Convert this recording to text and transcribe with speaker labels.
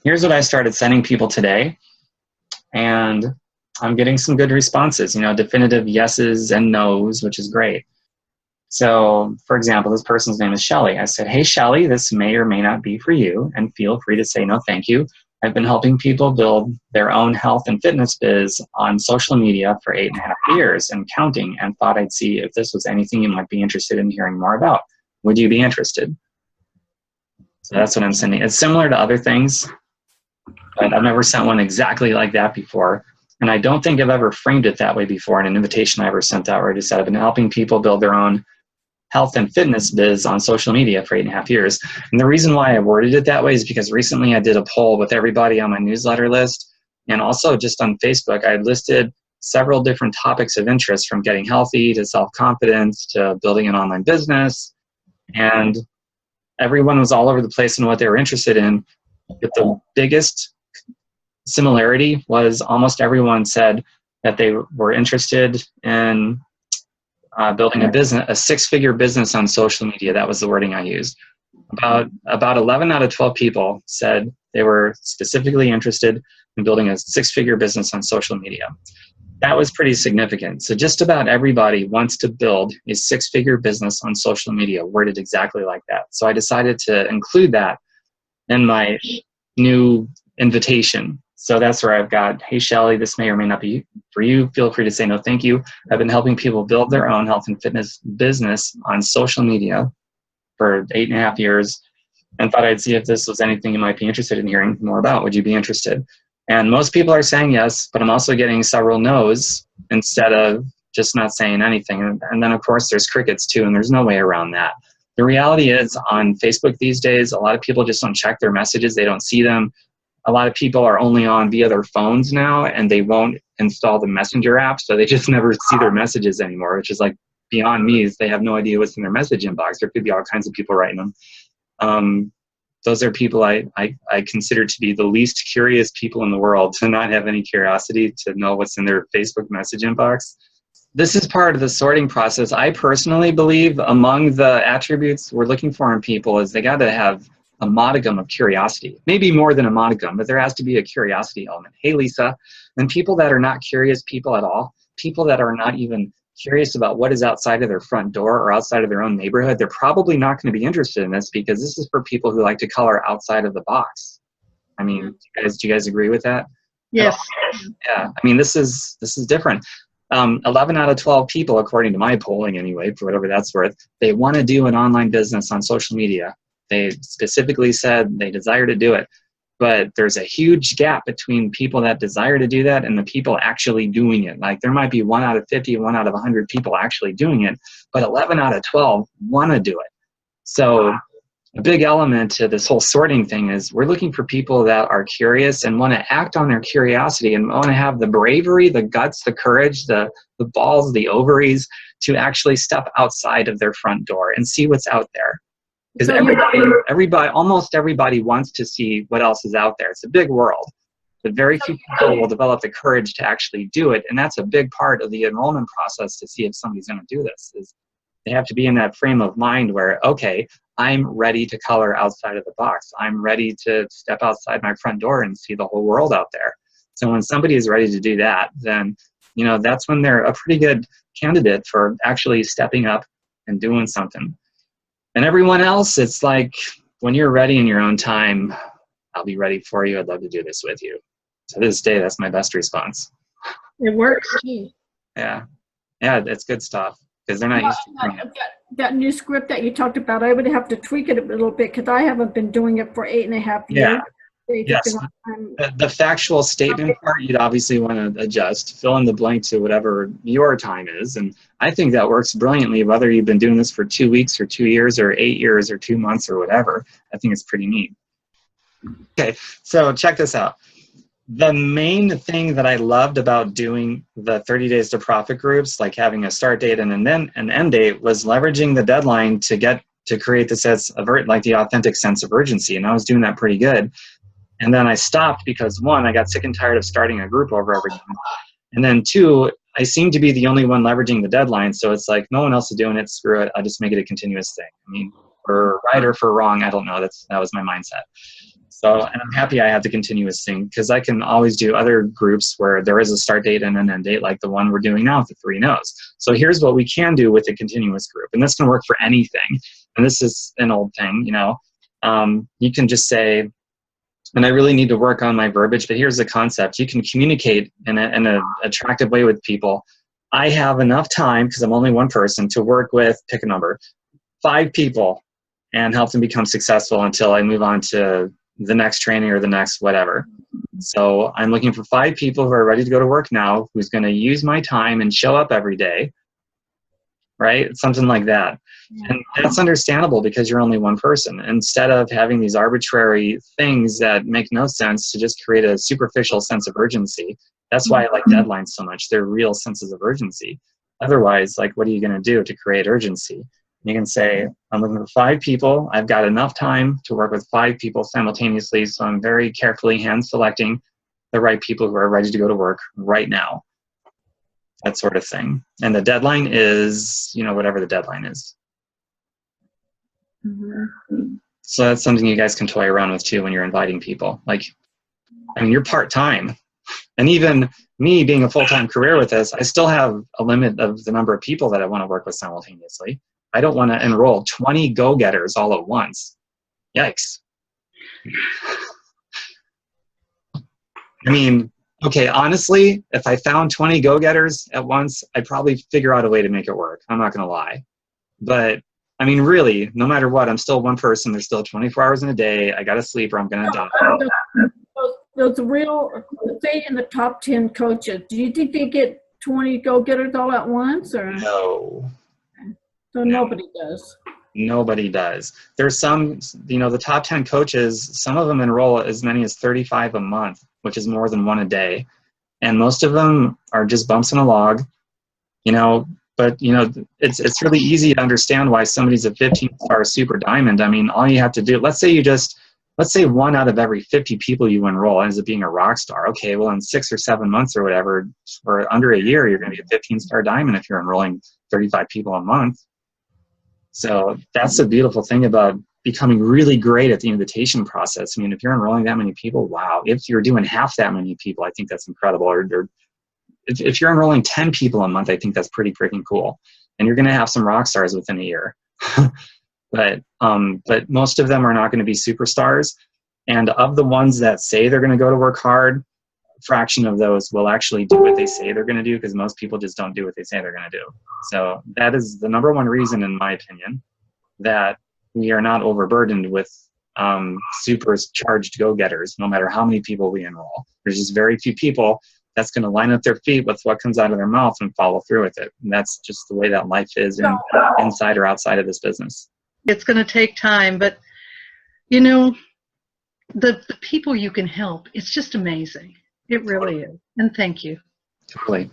Speaker 1: Here's what I started sending people today. And I'm getting some good responses, definitive yeses and nos, which is great. So, for example, this person's name is Shelly. I said, hey, Shelly, this may or may not be for you, and feel free to say no thank you. I've been helping people build their own health and fitness biz on social media for 8.5 years and counting, and thought I'd see if this was anything you might be interested in hearing more about. Would you be interested? So that's what I'm sending. It's similar to other things, but I've never sent one exactly like that before. And I don't think I've ever framed it that way before in an invitation I ever sent out, where I just said I've been helping people build their own health and fitness biz on social media for 8.5 years. And the reason why I worded it that way is because recently I did a poll with everybody on my newsletter list, and also just on Facebook. I listed several different topics of interest, from getting healthy to self-confidence to building an online business. And everyone was all over the place in what they were interested in. But the biggest similarity was almost everyone said that they were interested in building a business, a six-figure business on social media. That was the wording I used. About 11 out of 12 people said they were specifically interested in building a six-figure business on social media. That was pretty significant. So just about everybody wants to build a six-figure business on social media, worded exactly like that. So I decided to include that in my new invitation. So that's where I've got, hey, Shelly, this may or may not be for you. Feel free to say no thank you. I've been helping people build their own health and fitness business on social media for 8.5 years, and thought I'd see if this was anything you might be interested in hearing more about. Would you be interested? And most people are saying yes, but I'm also getting several no's instead of just not saying anything. And then, of course, there's crickets too, and there's no way around that. The reality is, on Facebook these days, a lot of people just don't check their messages. They don't see them. A lot of people are only on via their phones now, and they won't install the Messenger app, so they just never see their messages anymore, which is like beyond me. Is they have no idea what's in their message inbox. There could be all kinds of people writing them. Those are people I consider to be the least curious people in the world, to not have any curiosity to know what's in their Facebook message inbox. This is part of the sorting process. I personally believe among the attributes we're looking for in people is they got to have a modicum of curiosity. Maybe more than a modicum, but there has to be a curiosity element. Hey, Lisa. And people that are not curious people at all, people that are not even curious about what is outside of their front door or outside of their own neighborhood, they're probably not going to be interested in this, because this is for people who like to color outside of the box. I mean, do you guys agree with that?
Speaker 2: Yes.
Speaker 1: Yeah. I mean, this is different. 11 out of 12 people, according to my polling anyway, for whatever that's worth, they want to do an online business on social media. They specifically said they desire to do it. But there's a huge gap between people that desire to do that and the people actually doing it. Like, there might be 1 out of 50, 1 out of 100 people actually doing it, but 11 out of 12 want to do it. So a big element to this whole sorting thing is we're looking for people that are curious and want to act on their curiosity and want to have the bravery, the guts, the courage, the balls, the ovaries to actually step outside of their front door and see what's out there. Because everybody, almost everybody wants to see what else is out there. It's a big world, but very few people will develop the courage to actually do it. And that's a big part of the enrollment process to see if somebody's going to do this. Is they have to be in that frame of mind where, okay, I'm ready to color outside of the box. I'm ready to step outside my front door and see the whole world out there. So when somebody is ready to do that, then that's when they're a pretty good candidate for actually stepping up and doing something. And everyone else, it's like, when you're ready in your own time, I'll be ready for you. I'd love to do this with you. So to this day, that's my best response.
Speaker 2: It works too.
Speaker 1: Yeah, it's good stuff, because they're not used to
Speaker 2: that new script that you talked about. I would have to tweak it a little bit, because I haven't been doing it for 8.5 years.
Speaker 1: Yes. The factual statement part, you'd obviously want to adjust, fill in the blank to whatever your time is. And I think that works brilliantly, whether you've been doing this for 2 weeks or 2 years or 8 years or 2 months or whatever. I think it's pretty neat. Okay, so check this out. The main thing that I loved about doing the 30 Days to Profit groups, like having a start date and then an end date, was leveraging the deadline to create the sense of, like, the authentic sense of urgency. And I was doing that pretty good. And then I stopped because, 1, I got sick and tired of starting a group over every time. And then 2, I seem to be the only one leveraging the deadline. So it's like, no one else is doing it. Screw it. I'll just make it a continuous thing. I mean, for right or for wrong, I don't know. That was my mindset. So, and I'm happy I have the continuous thing because I can always do other groups where there is a start date and an end date, like the one we're doing now with the 3 no's. So here's what we can do with a continuous group, and this can work for anything. And this is an old thing, you know. You can just say, and I really need to work on my verbiage, but here's the concept. You can communicate in an attractive way with people. I have enough time, because I'm only one person, to work with, pick a number, 5 people and help them become successful until I move on to the next training or the next whatever. So I'm looking for 5 people who are ready to go to work now, who's going to use my time and show up every day, right? Something like that. And that's understandable because you're only one person. Instead of having these arbitrary things that make no sense, to just create a superficial sense of urgency. That's why I like deadlines so much. They're real senses of urgency. Otherwise, like, what are you going to do to create urgency? You can say, I'm looking for 5 people. I've got enough time to work with 5 people simultaneously, so I'm very carefully hand selecting the right people who are ready to go to work right now. That sort of thing. And the deadline is, you know, whatever the deadline is. So that's something you guys can toy around with too when you're inviting people. Like, I mean, you're part-time. And even me being a full-time career with this, I still have a limit of the number of people that I want to work with simultaneously. I don't want to enroll 20 go-getters all at once. Yikes. I mean, okay, honestly, if I found 20 go-getters at once, I'd probably figure out a way to make it work. I'm not going to lie. But, I mean, really, no matter what, I'm still one person. There's still 24 hours in a day. I got to sleep or I'm going to die.
Speaker 2: Those real, say in the top 10 coaches, do you think they get 20 go-getters all at once? Or
Speaker 1: No.
Speaker 2: So nobody does.
Speaker 1: Nobody does. There's some, you know, the top 10 coaches, some of them enroll as many as 35 a month, which is more than 1 a day. And most of them are just bumps in a log, you know, but, you know, it's really easy to understand why somebody's a 15-star super diamond. I mean, all you have to do, let's say 1 out of every 50 people you enroll ends up being a rock star. Okay, well, in 6 or 7 months or whatever, or under a year, you're going to be a 15-star diamond if you're enrolling 35 people a month. So that's the beautiful thing about becoming really great at the invitation process. I mean, if you're enrolling that many people, wow. If you're doing half that many people, I think that's incredible. Or if you're enrolling 10 people a month, I think that's pretty freaking cool. And you're going to have some rock stars within a year. But most of them are not going to be superstars. And of the ones that say they're going to go to work hard, a fraction of those will actually do what they say they're going to do, because most people just don't do what they say they're going to do. So that is the number 1 reason, in my opinion, that we are not overburdened with supercharged go-getters, no matter how many people we enroll. There's just very few people that's going to line up their feet with what comes out of their mouth and follow through with it. And that's just the way that life is inside or outside of this business.
Speaker 3: It's going to take time, but, you know, the people you can help, it's just amazing. It really is. And thank you.
Speaker 1: Totally.